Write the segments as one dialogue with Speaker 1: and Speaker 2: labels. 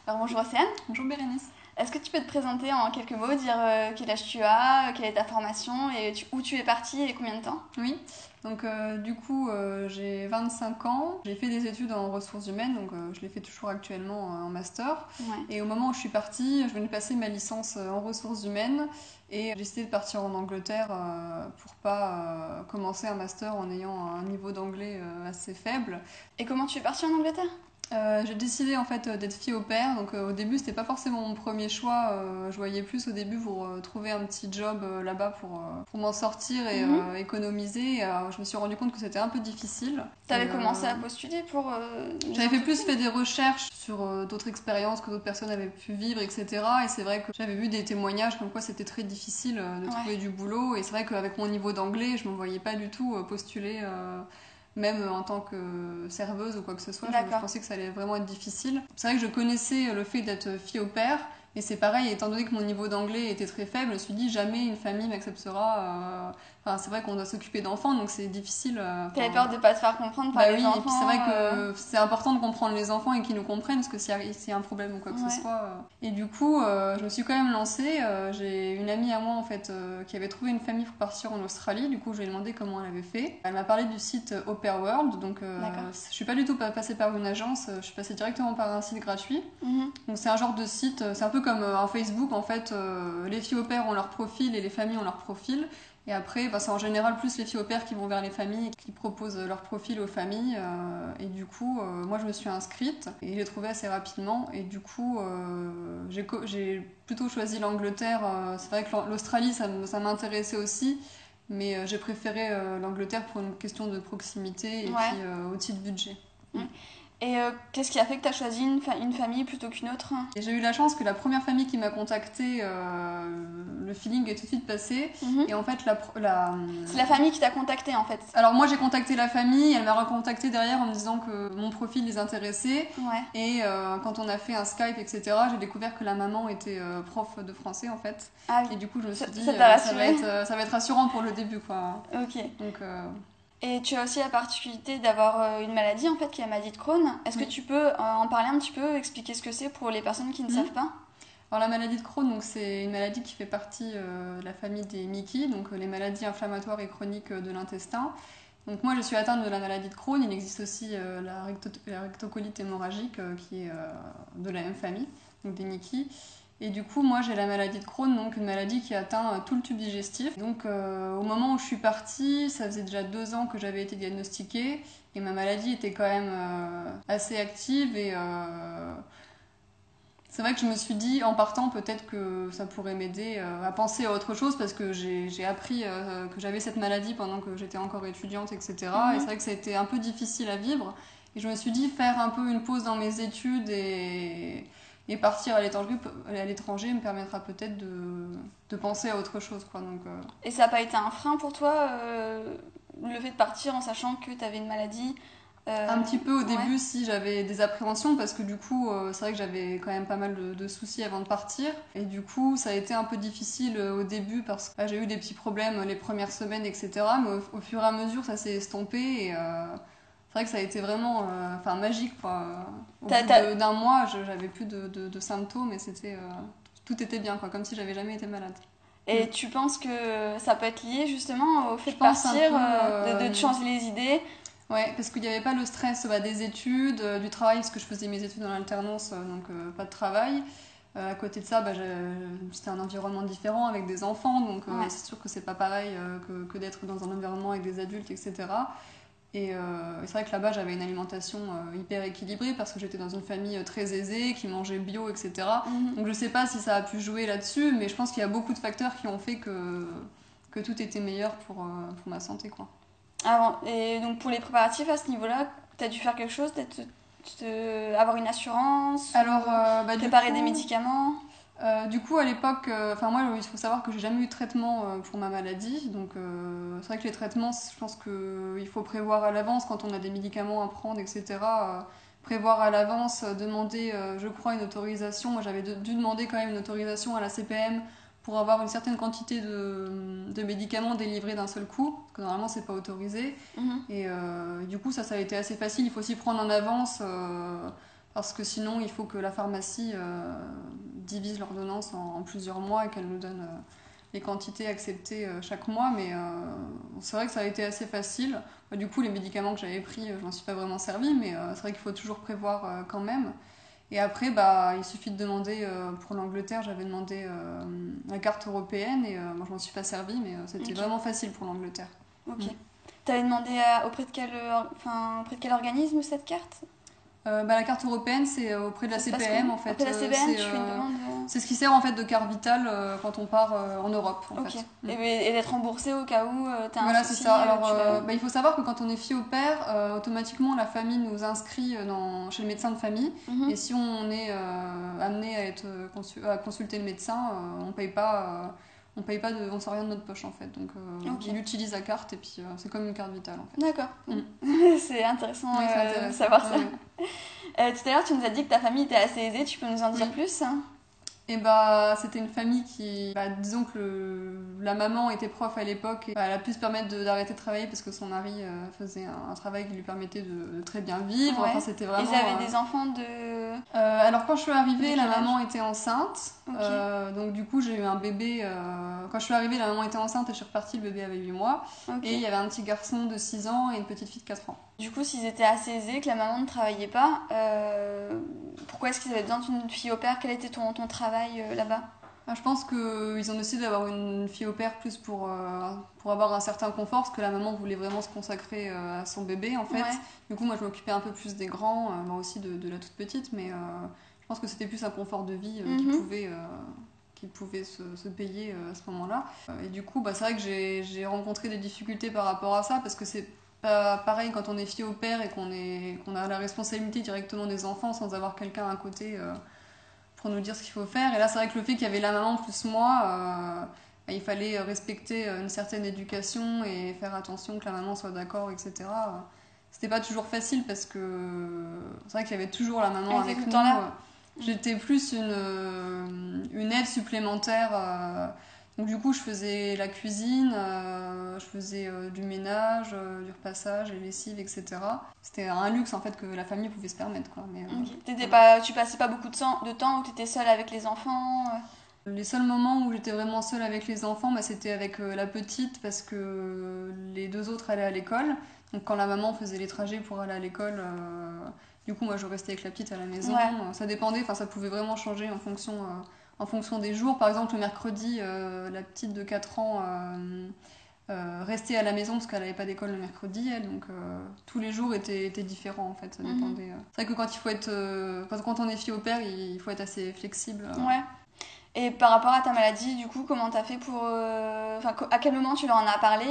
Speaker 1: Alors bonjour Océane,
Speaker 2: Bonjour Bérénice.
Speaker 1: est-ce que tu peux te présenter en quelques mots, dire quel âge tu as, quelle est ta formation et où tu es partie et combien de temps?
Speaker 2: Oui, donc j'ai 25 ans. J'ai fait des études en ressources humaines, donc je les fais toujours actuellement en master.
Speaker 1: Ouais.
Speaker 2: Et au moment où je suis partie, je venais de passer ma licence en ressources humaines et j'ai décidé de partir en Angleterre pour pas commencer un master en ayant un niveau d'anglais assez faible.
Speaker 1: Et comment tu es partie en Angleterre?
Speaker 2: J'ai décidé en fait d'être fille au père, donc au début c'était pas forcément mon premier choix, je voyais plus au début pour trouver un petit job là-bas pour m'en sortir et
Speaker 1: Mhm.
Speaker 2: économiser. Et, je me suis rendu compte que c'était un peu difficile.
Speaker 1: T'avais commencé à postuler pour des
Speaker 2: J'avais
Speaker 1: entreprises?
Speaker 2: fait des recherches sur d'autres expériences que d'autres personnes avaient pu vivre, etc. Et c'est vrai que j'avais vu des témoignages comme quoi c'était très difficile de trouver
Speaker 1: Ouais.
Speaker 2: du boulot. Et c'est vrai qu'avec mon niveau d'anglais, je me voyais pas du tout postuler. Même en tant que serveuse ou quoi que ce soit, je
Speaker 1: D'accord.
Speaker 2: pensais que ça allait vraiment être difficile. C'est vrai que je connaissais le fait d'être fille au père, et c'est pareil, étant donné que mon niveau d'anglais était très faible, je me suis dit jamais une famille m'acceptera. Enfin, c'est vrai qu'on doit s'occuper d'enfants, donc c'est difficile.
Speaker 1: T'avais peur de pas te faire comprendre par
Speaker 2: Bah
Speaker 1: les
Speaker 2: oui, et puis c'est
Speaker 1: enfants
Speaker 2: vrai que c'est important de comprendre les enfants et qu'ils nous comprennent, parce que s'il y a un problème ou quoi que ce
Speaker 1: Ouais.
Speaker 2: soit. Et du coup, je me suis quand même lancée. J'ai une amie à moi en fait qui avait trouvé une famille pour partir en Australie. Du coup, je lui ai demandé comment elle avait fait. Elle m'a parlé du site Au Pair World. Donc,
Speaker 1: D'accord.
Speaker 2: je suis pas du tout passée par une agence. Je suis passée directement par un site gratuit.
Speaker 1: Mhm.
Speaker 2: Donc, c'est un genre de site. C'est un peu comme un Facebook en fait. Les filles au pair ont leur profil et les familles ont leur profil. Et après, c'est en général plus les filles au pair qui vont vers les familles et qui proposent leur profil aux familles. Et du coup, moi je me suis inscrite et j'ai trouvé assez rapidement. Et du coup, j'ai plutôt choisi l'Angleterre. C'est vrai que l'Australie, ça m'intéressait aussi. Mais j'ai préféré l'Angleterre pour une question de proximité et
Speaker 1: Ouais.
Speaker 2: puis aussi de budget.
Speaker 1: Ouais. Et qu'est-ce qui a fait que t'as choisi une famille plutôt qu'une autre?
Speaker 2: Et j'ai eu la chance que la première famille qui m'a contactée, le feeling est tout de suite passé.
Speaker 1: Mhm.
Speaker 2: Et en fait,
Speaker 1: C'est la famille qui t'a contacté en fait.
Speaker 2: alors moi j'ai contacté la famille, elle m'a recontacté derrière en me disant que mon profil les intéressait.
Speaker 1: Ouais.
Speaker 2: Et quand on a fait un Skype, etc., j'ai découvert que la maman était prof de français en fait.
Speaker 1: Ah
Speaker 2: Et
Speaker 1: oui.
Speaker 2: du coup je me suis dit,
Speaker 1: Ça t'a rassuré?
Speaker 2: ça va être rassurant pour le début quoi.
Speaker 1: Ok.
Speaker 2: Donc
Speaker 1: Et tu as aussi la particularité d'avoir une maladie en fait qui est la maladie de Crohn. Est-ce que
Speaker 2: oui.
Speaker 1: tu peux en parler un petit peu, expliquer ce que c'est pour les personnes qui ne
Speaker 2: Mhm.
Speaker 1: savent pas?
Speaker 2: Alors la maladie de Crohn, donc c'est une maladie qui fait partie de la famille des MICI, donc les maladies inflammatoires et chroniques de l'intestin. Donc moi je suis atteinte de la maladie de Crohn, il existe aussi la rectocolite hémorragique qui est de la même famille, donc des MICI. Et du coup moi j'ai la maladie de Crohn, donc une maladie qui atteint tout le tube digestif. Donc au moment où je suis partie, ça faisait déjà 2 ans que j'avais été diagnostiquée et ma maladie était quand même assez active et c'est vrai que je me suis dit, en partant, peut-être que ça pourrait m'aider à penser à autre chose parce que j'ai appris que j'avais cette maladie pendant que j'étais encore étudiante, etc. Et c'est
Speaker 1: Mhm.
Speaker 2: vrai que ça a été un peu difficile à vivre. Et je me suis dit, faire un peu une pause dans mes études et partir à l'étranger me permettra peut-être de penser à autre chose, quoi. Donc,
Speaker 1: Et ça n'a pas été un frein pour toi, le fait de partir en sachant que tu avais une maladie?
Speaker 2: un petit peu au
Speaker 1: Ouais.
Speaker 2: début, si j'avais des appréhensions, parce que du coup, c'est vrai que j'avais quand même pas mal de soucis avant de partir. Et du coup, ça a été un peu difficile au début parce que j'ai eu des petits problèmes les premières semaines, etc. Mais au fur et à mesure, ça s'est estompé. Et c'est vrai que ça a été vraiment magique, quoi. Au
Speaker 1: T'as-
Speaker 2: bout
Speaker 1: t'as-
Speaker 2: d'un mois, j'avais plus de symptômes et tout était bien, quoi, comme si j'avais jamais été malade. Mm.
Speaker 1: Et tu penses que ça peut être lié justement au fait
Speaker 2: Je
Speaker 1: de
Speaker 2: pense un
Speaker 1: partir,
Speaker 2: peu.
Speaker 1: de te changer les idées?
Speaker 2: Ouais, parce qu'il n'y avait pas le stress des études, du travail, parce que je faisais mes études en alternance, donc pas de travail. À côté de ça, c'était un environnement différent avec des enfants, donc
Speaker 1: Ouais.
Speaker 2: c'est sûr que c'est pas pareil que d'être dans un environnement avec des adultes, etc. Et c'est vrai que là-bas, j'avais une alimentation hyper équilibrée parce que j'étais dans une famille très aisée, qui mangeait bio, etc.
Speaker 1: Mhm.
Speaker 2: Donc je sais pas si ça a pu jouer là-dessus, mais je pense qu'il y a beaucoup de facteurs qui ont fait que tout était meilleur pour ma santé, quoi.
Speaker 1: Et donc pour les préparatifs à ce niveau-là, tu as dû faire quelque chose, avoir une assurance,
Speaker 2: Alors,
Speaker 1: ou préparer des médicaments?
Speaker 2: du coup, à l'époque, moi, il faut savoir que j'ai jamais eu de traitement pour ma maladie. Donc, c'est vrai que les traitements, je pense qu'il faut prévoir à l'avance quand on a des médicaments à prendre, etc. Prévoir à l'avance, demander, je crois, une autorisation. Moi, j'avais dû demander quand même une autorisation à la CPM pour avoir une certaine quantité de médicaments délivrés d'un seul coup, parce que normalement, c'est pas autorisé.
Speaker 1: Mhm.
Speaker 2: Et du coup, ça a été assez facile. Il faut s'y prendre en avance. parce que sinon il faut que la pharmacie divise l'ordonnance en plusieurs mois et qu'elle nous donne les quantités acceptées chaque mois, mais c'est vrai que ça a été assez facile. Du coup, les médicaments que j'avais pris, je m'en suis pas vraiment servi, mais c'est vrai qu'il faut toujours prévoir quand même. Et après, il suffit de demander, pour l'Angleterre, j'avais demandé la carte européenne, et moi je m'en suis pas servi, mais c'était vraiment facile pour l'Angleterre.
Speaker 1: Ok. T'avais demandé auprès de quel organisme cette carte?
Speaker 2: La carte européenne, c'est auprès de la CPM en fait.
Speaker 1: Auprès de la CPM, tu fais une demande.
Speaker 2: C'est ce qui sert en fait de carte vitale quand on part en Europe. En fait.
Speaker 1: Et d'être remboursé au cas où t'as un souci.
Speaker 2: Voilà, c'est ça. Alors, il faut savoir que quand on est fille au père, automatiquement la famille nous inscrit chez le médecin de famille. Et si on est amené à consulter le médecin, on paye pas. On sort rien de notre poche en fait, donc il utilise la carte et puis c'est comme une carte vitale en fait.
Speaker 1: D'accord, c'est intéressant de savoir ça. Tout à l'heure tu nous as dit que ta famille était assez aisée, tu peux nous en dire plus?
Speaker 2: Et c'était une famille qui, disons que la maman était prof à l'époque et elle a pu se permettre d'arrêter de travailler parce que son mari faisait un travail qui lui permettait de très bien vivre.
Speaker 1: Ouais.
Speaker 2: Enfin, c'était vraiment,
Speaker 1: ils avaient des enfants de...
Speaker 2: alors quand je suis arrivée, la maman était enceinte. Donc du coup j'ai eu un bébé. Quand je suis arrivée, la maman était enceinte et je suis repartie, le bébé avait 8 mois. Et il y avait un petit garçon de 6 ans et une petite fille de 4 ans.
Speaker 1: Du coup, s'ils étaient assez aisés, que la maman ne travaillait pas, pourquoi est-ce qu'ils avaient besoin d'une fille au père? Quel était ton travail là-bas?
Speaker 2: Je pense qu'ils ont décidé d'avoir une fille au père plus pour avoir un certain confort, parce que la maman voulait vraiment se consacrer à son bébé en fait. Du coup, moi je m'occupais un peu plus des grands, moi aussi de la toute petite, mais je pense que c'était plus un confort de vie qui pouvait se payer à ce moment-là. Et du coup, c'est vrai que j'ai rencontré des difficultés par rapport à ça, parce que c'est pas pareil quand on est fille au père et qu'on a la responsabilité directement des enfants sans avoir quelqu'un à côté pour nous dire ce qu'il faut faire. Et là, c'est vrai que le fait qu'il y avait la maman plus moi, il fallait respecter une certaine éducation et faire attention que la maman soit d'accord, etc. C'était pas toujours facile parce que c'est vrai qu'il y avait toujours la maman avec nous. J'étais plus une aide supplémentaire. Donc du coup, je faisais la cuisine, je faisais du ménage, du repassage, les lessives, etc. C'était un luxe en fait que la famille pouvait se permettre, quoi. Mais,
Speaker 1: tu passais pas beaucoup de temps où tu étais seule avec les enfants?
Speaker 2: Les seuls moments où j'étais vraiment seule avec les enfants, c'était avec la petite, parce que les deux autres allaient à l'école. Donc quand la maman faisait les trajets pour aller à l'école, du coup moi je restais avec la petite à la maison. Ça dépendait, ça pouvait vraiment changer en fonction des jours. Par exemple, le mercredi, la petite de 4 ans restait à la maison parce qu'elle n'avait pas d'école le mercredi, elle. Donc tous les jours étaient différents en fait. Ça dépendait. C'est vrai que quand on est fille au père, il faut être assez flexible.
Speaker 1: Ouais. Et par rapport à ta maladie, du coup, comment t'as fait pour... à quel moment tu leur en as parlé?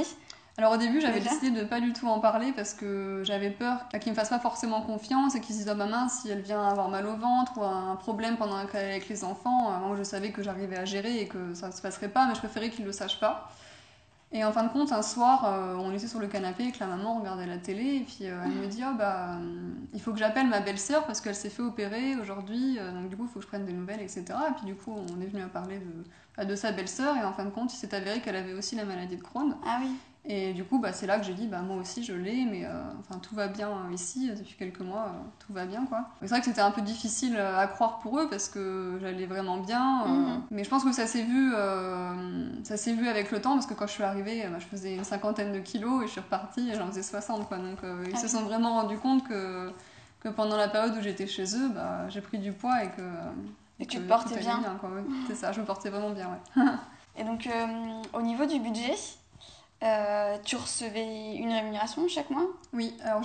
Speaker 2: Alors au début, j'avais décidé de ne pas du tout en parler parce que j'avais peur qu'ils me fassent pas forcément confiance et qu'ils se disent ma main, si elle vient avoir mal au ventre ou un problème pendant qu'elle est avec les enfants, moi je savais que j'arrivais à gérer et que ça se passerait pas, mais je préférais qu'ils le sachent pas. Et en fin de compte, un soir, on était sur le canapé et que la maman regardait la télé et puis elle me dit il faut que j'appelle ma belle-sœur parce qu'elle s'est fait opérer aujourd'hui, donc du coup il faut que je prenne des nouvelles, etc. Et puis du coup on est venu à parler de sa belle-sœur et en fin de compte il s'est avéré qu'elle avait aussi la maladie de Crohn.
Speaker 1: Ah oui.
Speaker 2: Et du coup, c'est là que j'ai dit, moi aussi je l'ai, mais tout va bien ici, depuis quelques mois, tout va bien, quoi. C'est vrai que c'était un peu difficile à croire pour eux, parce que j'allais vraiment bien, mais je pense que ça s'est vu avec le temps, parce que quand je suis arrivée, je faisais une 50aine de kilos, et je suis repartie, et j'en faisais 60, quoi. Donc ils se sont vraiment rendus compte que pendant la période où j'étais chez eux, j'ai pris du poids,
Speaker 1: et que tu te portais bien.
Speaker 2: Quoi, ouais. C'est ça, je me portais vraiment bien, ouais.
Speaker 1: Et donc, au niveau du budget, tu recevais une rémunération chaque mois?
Speaker 2: Oui, alors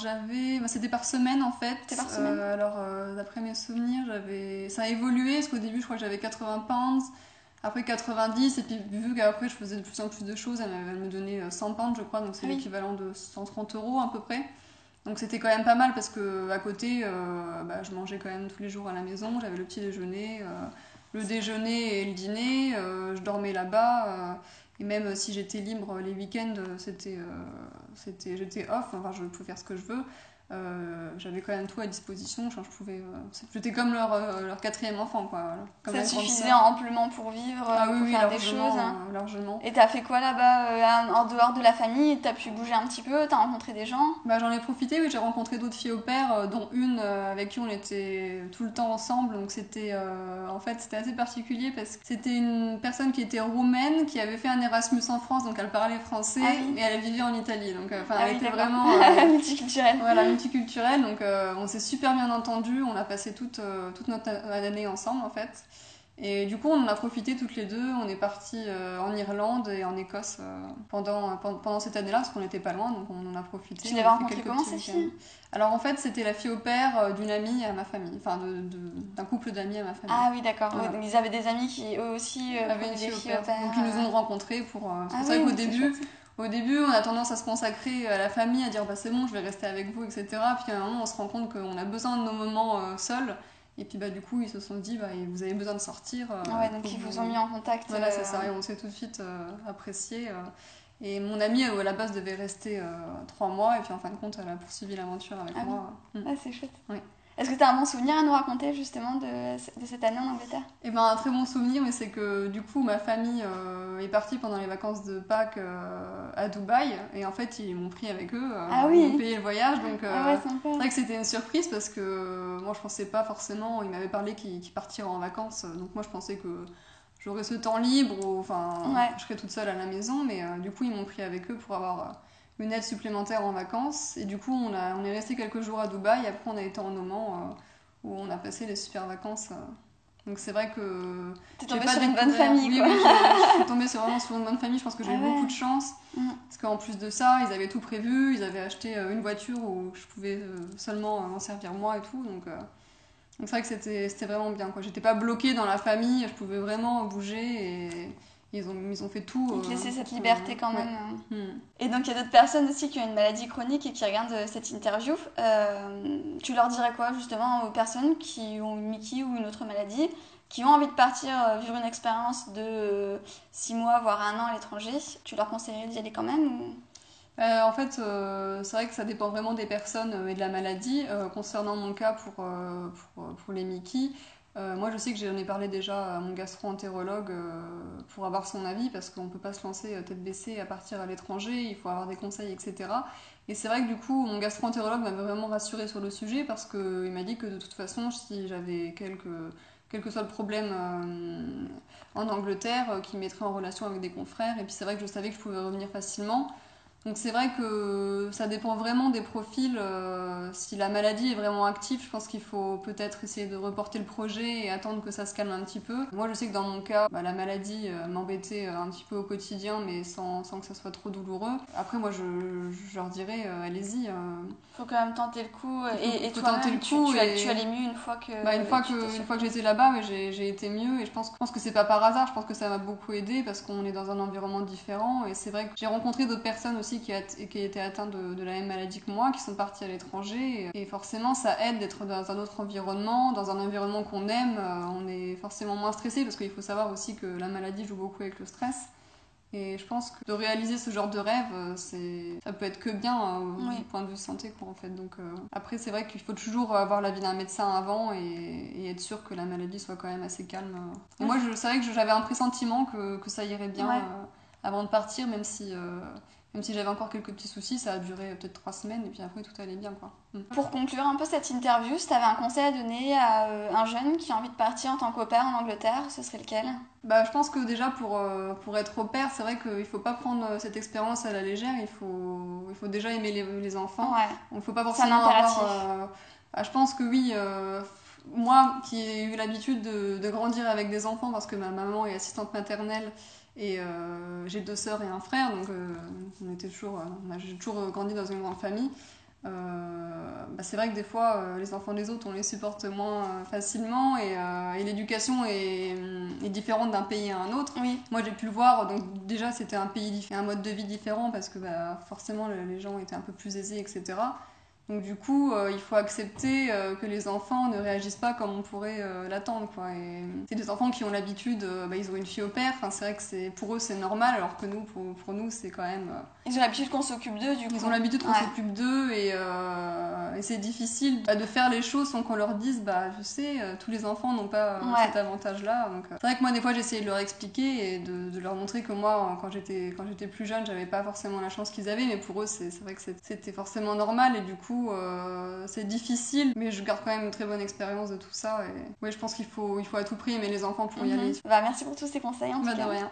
Speaker 2: c'était par semaine en fait.
Speaker 1: C'était par semaine.
Speaker 2: D'après mes souvenirs, ça a évolué parce qu'au début je crois que j'avais 80 pounds, après 90, et puis vu qu'après je faisais de plus en plus de choses, elle me donnait 100 pounds je crois, donc c'est l'équivalent de 130 € à peu près. Donc c'était quand même pas mal parce que à côté, je mangeais quand même tous les jours à la maison, j'avais le petit déjeuner, le déjeuner et le dîner, je dormais là-bas. Et même si j'étais libre les week-ends, j'étais off, je pouvais faire ce que je veux. J'avais quand même tout à disposition. Genre, j'étais comme leur quatrième enfant, quoi. Voilà. Comme
Speaker 1: Ça
Speaker 2: la grande
Speaker 1: suffisait
Speaker 2: sœur.
Speaker 1: amplement pour vivre, pour faire des choses.
Speaker 2: Largement.
Speaker 1: Et t'as fait quoi là-bas, en dehors de la famille? T'as pu bouger un petit peu? T'as rencontré des gens?
Speaker 2: Bah, j'en ai profité, oui, j'ai rencontré d'autres filles au pair, dont une avec qui on était tout le temps ensemble. Donc en fait, c'était assez particulier parce que c'était une personne qui était roumaine, qui avait fait un Erasmus en France, donc elle parlait français, et elle vivait en Italie. Donc elle était vraiment
Speaker 1: multiculturelle.
Speaker 2: Voilà, multiculturelle. Donc on s'est super bien entendus. On a passé toute notre année ensemble en fait. Et du coup, on en a profité toutes les deux. On est partis en Irlande et en Écosse pendant cette année-là, parce qu'on n'était pas loin, donc on en a profité.
Speaker 1: Tu l'avais rencontrée comment, cette fille?
Speaker 2: Alors en fait, c'était la fille au pair d'une amie à ma famille, enfin d'un couple d'amis à ma famille.
Speaker 1: Ah oui, d'accord.
Speaker 2: Voilà.
Speaker 1: Donc ils avaient des amis qui eux aussi
Speaker 2: avaient
Speaker 1: des filles au pair.
Speaker 2: Donc ils nous ont rencontrés pour. C'est vrai qu'au début, on a tendance à se consacrer à la famille, à dire bah c'est bon, je vais rester avec vous, etc. Puis à un moment, on se rend compte qu'on a besoin de nos moments seuls. Et puis bah du coup ils se sont dit bah vous avez besoin de sortir.
Speaker 1: Ouais, donc ils vous ont mis en contact.
Speaker 2: Voilà, c'est ça, et on s'est tout de suite apprécié. Et mon amie à la base devait rester 3 mois et puis en fin de compte elle a poursuivi l'aventure avec moi.
Speaker 1: Ah, c'est chouette.
Speaker 2: Oui.
Speaker 1: Est-ce que tu as un bon souvenir à nous raconter justement de cette année en Angleterre?
Speaker 2: Eh ben, un très bon souvenir, mais c'est que du coup ma famille est partie pendant les vacances de Pâques à Dubaï et en fait ils m'ont pris avec eux, ils m'ont payé le voyage, donc c'est vrai que c'était une surprise parce que moi je pensais pas forcément, ils m'avaient parlé qu'ils partiraient en vacances, donc moi je pensais que j'aurais ce temps libre, je serais toute seule à la maison, mais du coup ils m'ont pris avec eux pour avoir une aide supplémentaire en vacances, et du coup on est resté quelques jours à Dubaï, et après on a été en Oman où on a passé les super vacances. Donc c'est vrai que
Speaker 1: t'es tombée sur une bonne famille, quoi.
Speaker 2: Oui, je suis tombée vraiment sur une bonne famille. Je pense que j'ai eu beaucoup de chance parce qu'en plus de ça ils avaient tout prévu, ils avaient acheté une voiture où je pouvais seulement m'en servir moi et tout, donc c'est vrai que c'était vraiment bien, quoi. J'étais pas bloquée dans la famille, je pouvais vraiment bouger et ils ont fait tout.
Speaker 1: Ils te laissaient cette liberté quand même. Et donc il y a d'autres personnes aussi qui ont une maladie chronique et qui regardent cette interview. Tu leur dirais quoi justement aux personnes qui ont une Mickey ou une autre maladie, qui ont envie de partir vivre une expérience de 6 mois voire 1 an à l'étranger? Tu leur conseillerais d'y aller quand même ou...
Speaker 2: En fait, c'est vrai que ça dépend vraiment des personnes et de la maladie. Concernant mon cas pour les Mickey, moi je sais que j'en ai parlé déjà à mon gastro-entérologue pour avoir son avis, parce qu'on peut pas se lancer tête baissée à partir à l'étranger, il faut avoir des conseils, etc. Et c'est vrai que du coup mon gastro-entérologue m'avait vraiment rassurée sur le sujet, parce qu'il m'a dit que de toute façon si j'avais quel que soit le problème en Angleterre, qu'il mettrait en relation avec des confrères, et puis c'est vrai que je savais que je pouvais revenir facilement. Donc c'est vrai que ça dépend vraiment des profils. Si la maladie est vraiment active, je pense qu'il faut peut-être essayer de reporter le projet et attendre que ça se calme un petit peu. Moi je sais que dans mon cas, la maladie m'embêtait un petit peu au quotidien, mais sans que ça soit trop douloureux. Après moi je leur dirais allez-y.
Speaker 1: Faut quand même tenter le coup. Et
Speaker 2: faut
Speaker 1: toi-même,
Speaker 2: tenter le coup.
Speaker 1: Tu allais mieux une fois que...
Speaker 2: Une fois que j'étais là-bas, j'ai été mieux, et je pense que c'est pas par hasard. Je pense que ça m'a beaucoup aidé parce qu'on est dans un environnement différent, et c'est vrai que j'ai rencontré d'autres personnes aussi qui étaient atteintes de la même maladie que moi, qui sont parties à l'étranger, et forcément ça aide d'être dans un autre environnement, dans un environnement qu'on aime. On est forcément moins stressé, parce qu'il faut savoir aussi que la maladie joue beaucoup avec le stress. Et je pense que de réaliser ce genre de rêve, ça peut être que bien du point de vue santé, quoi, en fait. Donc, après, c'est vrai qu'il faut toujours avoir l'avis d'un médecin avant et être sûr que la maladie soit quand même assez calme. Et moi, c'est vrai que j'avais un pressentiment que ça irait bien avant de partir, même si j'avais encore quelques petits soucis. Ça a duré peut-être 3 semaines, et puis après tout allait bien, quoi.
Speaker 1: Pour conclure un peu cette interview, si tu avais un conseil à donner à un jeune qui a envie de partir en tant qu'au pair en Angleterre, ce serait lequel?
Speaker 2: Je pense que déjà pour être au pair, c'est vrai qu'il ne faut pas prendre cette expérience à la légère. Il faut déjà aimer les enfants. Donc il ne faut pas forcément avoir... je pense que oui, moi qui ai eu l'habitude de grandir avec des enfants, parce que ma maman est assistante maternelle, et j'ai 2 sœurs et un frère, donc j'ai toujours grandi dans une grande famille. C'est vrai que des fois les enfants des autres on les supporte moins facilement, et l'éducation est différente d'un pays à un autre. Moi j'ai pu le voir, donc déjà c'était un pays différent, un mode de vie différent, parce que forcément les gens étaient un peu plus aisés, etc. Donc du coup, il faut accepter que les enfants ne réagissent pas comme on pourrait l'attendre, quoi. Et c'est des enfants qui ont l'habitude, ils ont une fille au père, enfin, c'est vrai que pour eux c'est normal, alors que nous, pour nous, c'est quand même...
Speaker 1: Ils ont l'habitude qu'on s'occupe d'eux, du coup.
Speaker 2: Ils ont l'habitude qu'on s'occupe d'eux, et c'est difficile de faire les choses sans qu'on leur dise, je sais, tous les enfants n'ont pas cet avantage-là. Donc, c'est vrai que moi, des fois, j'essayais de leur expliquer et de leur montrer que moi, quand j'étais plus jeune, j'avais pas forcément la chance qu'ils avaient, mais pour eux, c'est vrai que c'était forcément normal, et du coup, c'est difficile, mais je garde quand même une très bonne expérience de tout ça. Et ouais, je pense qu'il faut à tout prix aimer les enfants pour y aller.
Speaker 1: Merci pour tous ces conseils, en tout cas.
Speaker 2: De rien.